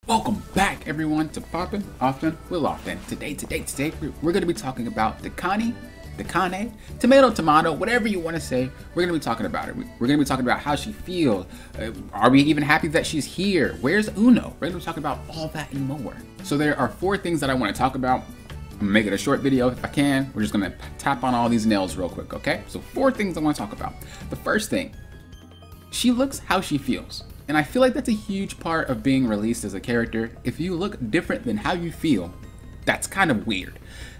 Welcome back, everyone, to Poppin' Often with Lofton. Today, we're going to be talking about Dekane, tomato, whatever you want to say. We're going to be talking about it. We're going to be talking about how she feels. Are we even happy that she's here? Where's Uno? We're going to be talking about all that and more. So there are 4 things that I want to talk about. I'm gonna make it a short video if I can. We're just gonna tap on all these nails real quick, okay? So 4 things I want to talk about. The first thing, she looks how she feels. And I feel like that's a huge part of being released as a character. If you look different than how you feel, that's kind of weird.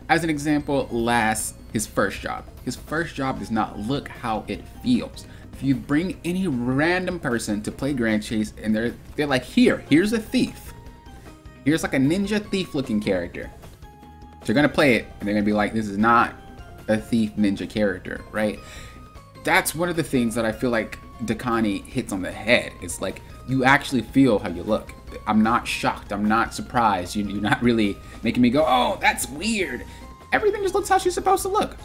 As an example, Lass, his first job. His first job does not look how it feels. If you bring any random person to play Grand Chase and they're like, here's a thief. Here's like a ninja thief looking character. They're gonna play it and they're gonna be like, this is not a thief ninja character, right? That's one of the things that I feel like Dekane hits on the head. It's like, you actually feel how you look. I'm not shocked, I'm not surprised. You're not really making me go, oh, that's weird. Everything just looks how she's supposed to look.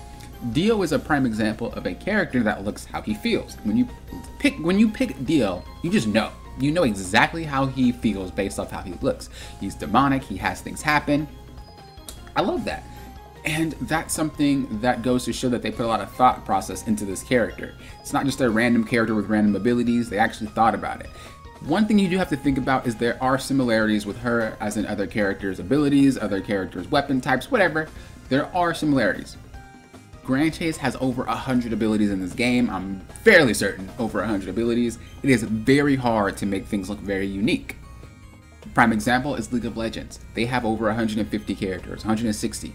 Dio is a prime example of a character that looks how he feels. When you pick Dio, you just know. You know exactly how he feels based off how he looks. He's demonic, he has things happen. I love that. And that's something that goes to show that they put a lot of thought process into this character. It's not just a random character with random abilities, they actually thought about it. One thing you do have to think about is there are similarities with her as in other characters' abilities, other characters' weapon types, whatever. There are similarities. Grand Chase has over 100 abilities in this game. I'm fairly certain over 100 abilities. It is very hard to make things look very unique. Prime example is League of Legends. They have over 150 characters, 160.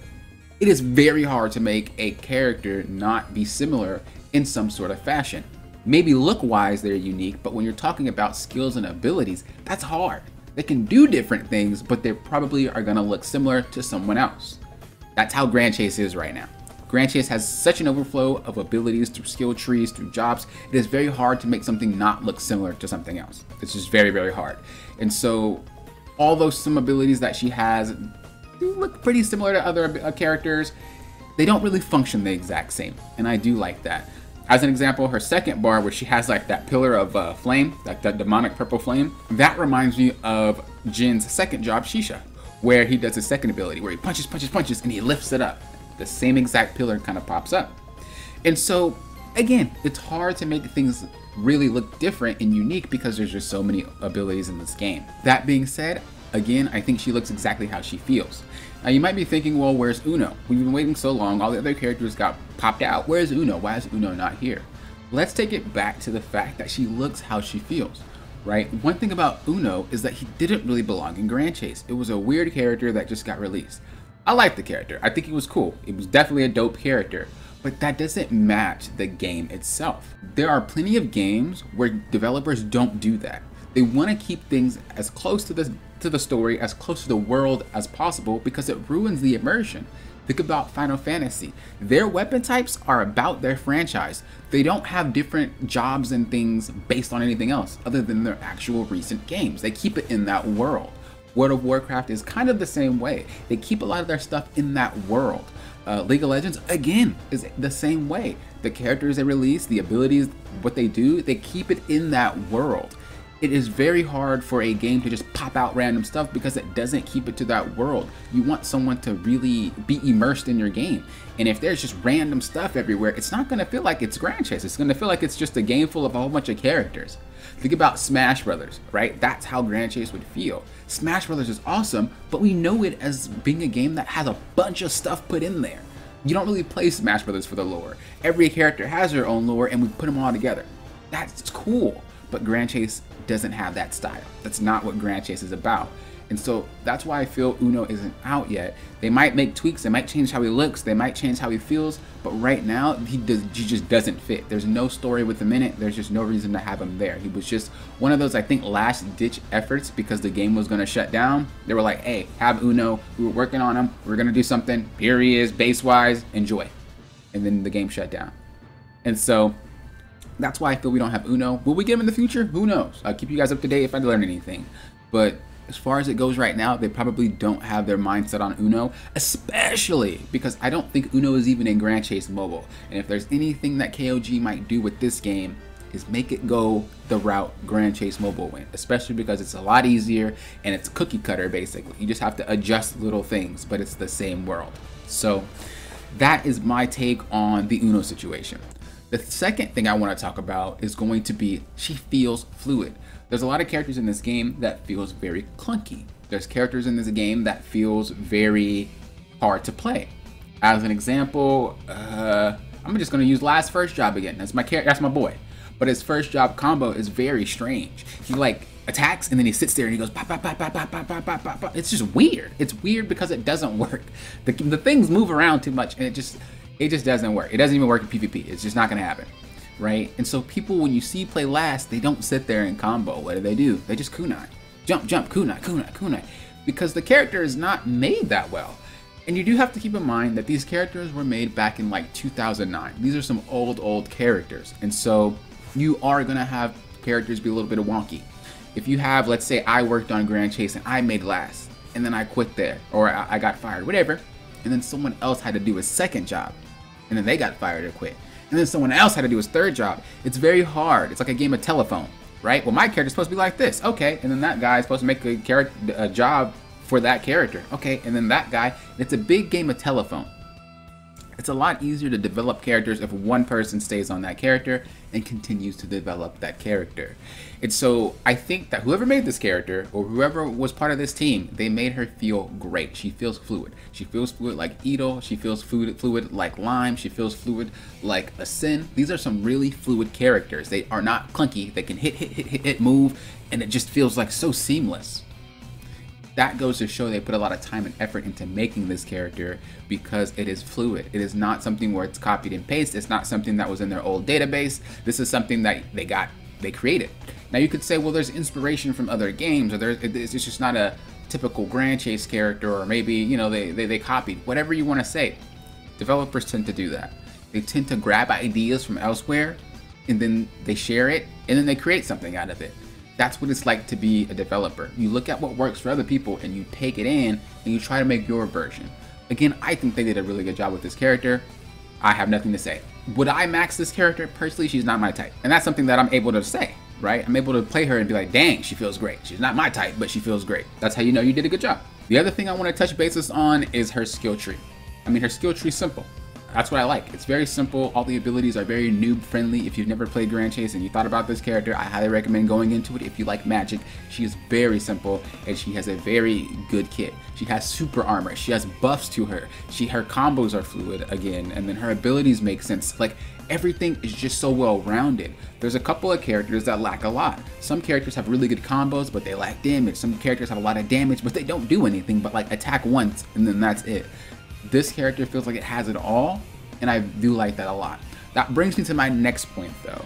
It is very hard to make a character not be similar in some sort of fashion. Maybe look-wise they're unique, but when you're talking about skills and abilities, that's hard. They can do different things, but they probably are gonna look similar to someone else. That's how Grand Chase is right now. Grand Chase has such an overflow of abilities through skill trees, through jobs. It is very hard to make something not look similar to something else. It's just very, very hard. And so all those some abilities that she has do look pretty similar to other characters. They don't really function the exact same, and I do like that. As an example, her second bar where she has like that pillar of flame, like that demonic purple flame, that reminds me of Jin's second job, Shisha, where he does his second ability, where he punches, and he lifts it up. The same exact pillar kind of pops up. And so, again, it's hard to make things really look different and unique because there's just so many abilities in this game. That being said, again, I think she looks exactly how she feels. Now you might be thinking, well, where's Uno? We've been waiting so long, all the other characters got popped out. Where's Uno? Why is Uno not here? Let's take it back to the fact that she looks how she feels, right? One thing about Uno is that he didn't really belong in Grand Chase. It was a weird character that just got released. I like the character. I think he was cool. It was definitely a dope character, but that doesn't match the game itself. There are plenty of games where developers don't do that. They want to keep things as close to the story, as close to the world as possible, because it ruins the immersion. Think about Final Fantasy. Their weapon types are about their franchise. They don't have different jobs and things based on anything else other than their actual recent games. They keep it in that world. World of Warcraft is kind of the same way. They keep a lot of their stuff in that world. League of Legends, again, is the same way. The characters they release, the abilities, what they do, they keep it in that world. It is very hard for a game to just pop out random stuff because it doesn't keep it to that world. You want someone to really be immersed in your game. And if there's just random stuff everywhere, it's not gonna feel like it's Grand Chase. It's gonna feel like it's just a game full of a whole bunch of characters. Think about Smash Brothers, right? That's how Grand Chase would feel. Smash Brothers is awesome, but we know it as being a game that has a bunch of stuff put in there. You don't really play Smash Brothers for the lore. Every character has their own lore and we put them all together. That's cool. But Grand Chase doesn't have that style. That's not what Grand Chase is about. And so that's why I feel Uno isn't out yet. They might make tweaks, they might change how he looks, they might change how he feels, but right now he just doesn't fit. There's no story with him in it, there's just no reason to have him there. He was just one of those, I think, last ditch efforts because the game was gonna shut down. They were like, hey, have Uno, we were working on him, we're gonna do something, here he is, base-wise, enjoy. And then the game shut down. And so that's why I feel we don't have Uno. Will we get him in the future? Who knows? I'll keep you guys up to date if I learn anything. But as far as it goes right now, they probably don't have their mindset on Uno, especially because I don't think Uno is even in Grand Chase Mobile. And if there's anything that KOG might do with this game, is make it go the route Grand Chase Mobile went, especially because it's a lot easier and it's cookie cutter basically. You just have to adjust little things, but it's the same world. So that is my take on the Uno situation. The second thing I want to talk about is going to be she feels fluid. There's a lot of characters in this game that feels very clunky. There's characters in this game that feels very hard to play. As an example, I'm just going to use Last First Job again. That's my boy. But his first job combo is very strange. He like attacks and then he sits there and he goes pop, pop, pop, pop, pop, pop, pop, pop, pop, pop. It's just weird. It's weird because it doesn't work. The things move around too much and it just doesn't work. It doesn't even work in PvP. It's just not going to happen. Right? And so people, when you see play Last, they don't sit there and combo. What do? They just kunai. Jump, jump, kunai, kunai, kunai. Because the character is not made that well. And you do have to keep in mind that these characters were made back in like 2009. These are some old characters. And so you are going to have characters be a little bit wonky. If you have, let's say I worked on Grand Chase and I made Last, and then I quit there, or I got fired, whatever, and then someone else had to do his second job, and then they got fired or quit, and then someone else had to do his third job. It's very hard. It's like a game of telephone, right? Well, my character's supposed to be like this, okay, and then that guy's supposed to make a job for that character, okay, and then that guy. It's a big game of telephone. It's a lot easier to develop characters if one person stays on that character and continues to develop that character. And so I think that whoever made this character or whoever was part of this team, they made her feel great. She feels fluid. She feels fluid like Itto. She feels fluid like Lime. She feels fluid like Asin. These are some really fluid characters. They are not clunky. They can hit, move, and it just feels like so seamless. That goes to show they put a lot of time and effort into making this character because it is fluid. It is not something where it's copied and pasted. It's not something that was in their old database. This is something that they created. Now you could say, well, there's inspiration from other games, or it's just not a typical Grand Chase character, or maybe, you know, they copied. Whatever you want to say. Developers tend to do that. They tend to grab ideas from elsewhere, and then they share it, and then they create something out of it. That's what it's like to be a developer. You look at what works for other people and you take it in and you try to make your version. Again, I think they did a really good job with this character. I have nothing to say. Would I max this character? Personally, she's not my type. And that's something that I'm able to say, right? I'm able to play her and be like, dang, she feels great. She's not my type, but she feels great. That's how you know you did a good job. The other thing I want to touch bases on is her skill tree. I mean, her skill tree is simple. That's what I like. It's very simple. All the abilities are very noob friendly. If you've never played Grand Chase and you thought about this character, I highly recommend going into it. If you like magic, she is very simple and she has a very good kit. She has super armor. She has buffs to her. Her combos are fluid again, and then her abilities make sense. Like, everything is just so well rounded. There's a couple of characters that lack a lot. Some characters have really good combos, but they lack damage. Some characters have a lot of damage, but they don't do anything but like attack once and then that's it. This character feels like it has it all, and I do like that a lot. That brings me to my next point though.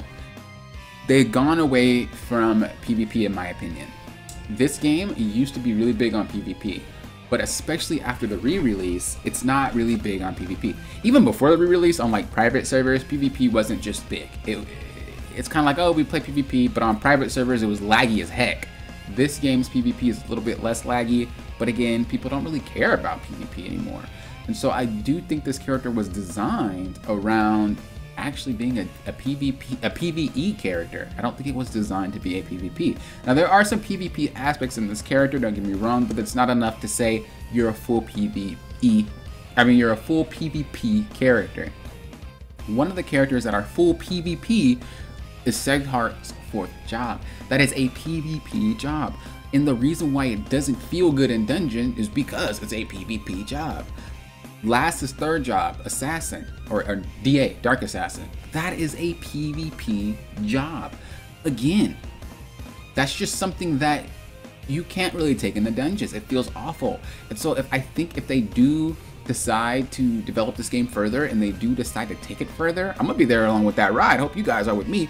They've gone away from PvP in my opinion. This game used to be really big on PvP, but especially after the re-release, it's not really big on PvP. Even before the re-release on like private servers, PvP wasn't just big. It's kind of like, oh, we play PvP, but on private servers it was laggy as heck. This game's PvP is a little bit less laggy, but again, people don't really care about PvP anymore. And so I do think this character was designed around actually being a PvE character. I don't think it was designed to be a PvP. Now there are some PvP aspects in this character, don't get me wrong, but it's not enough to say you're a full PvP character. One of the characters that are full PvP is Seghart's fourth job. That is a PvP job. And the reason why it doesn't feel good in dungeon is because it's a PvP job. Last's third job, Assassin, or DA, Dark Assassin, that is a PvP job. Again, that's just something that you can't really take in the dungeons. It feels awful. And so I think if they do decide to develop this game further and they do decide to take it further, I'm gonna be there along with that ride. Hope you guys are with me.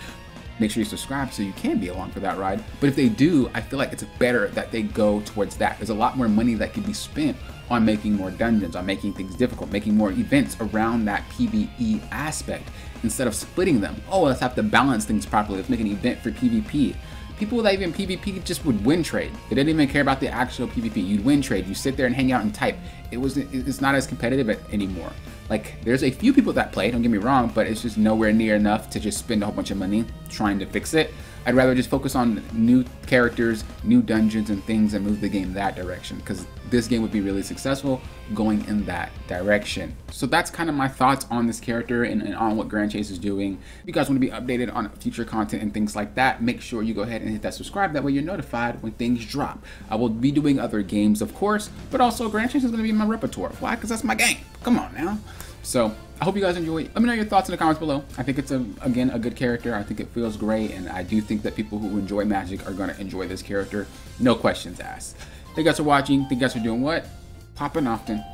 Make sure you subscribe so you can be along for that ride. But if they do, I feel like it's better that they go towards that. There's a lot more money that can be spent on making more dungeons, on making things difficult, making more events around that PvE aspect instead of splitting them. Oh, let's have to balance things properly. Let's make an event for PvP. People that even PvP just would win trade. They didn't even care about the actual PvP. You'd win trade. You sit there and hang out and type. It's not as competitive anymore. Like, there's a few people that play, don't get me wrong, but it's just nowhere near enough to just spend a whole bunch of money trying to fix it. I'd rather just focus on new characters, new dungeons and things, and move the game that direction, because this game would be really successful going in that direction. So that's kind of my thoughts on this character and on what Grand Chase is doing. If you guys want to be updated on future content and things like that, make sure you go ahead and hit that subscribe. That way you're notified when things drop. I will be doing other games, of course, but also Grand Chase is going to be in my repertoire. Why? Because that's my game. Come on now. So I hope you guys enjoy. Let me know your thoughts in the comments below. I think it's, again, a good character. I think it feels great, and I do think that people who enjoy Magic are going to enjoy this character. No questions asked. Thank you guys for watching. Thank you guys for doing what? Popping often,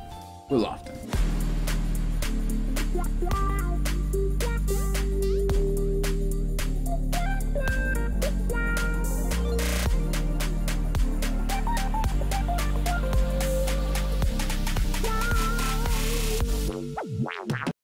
will often.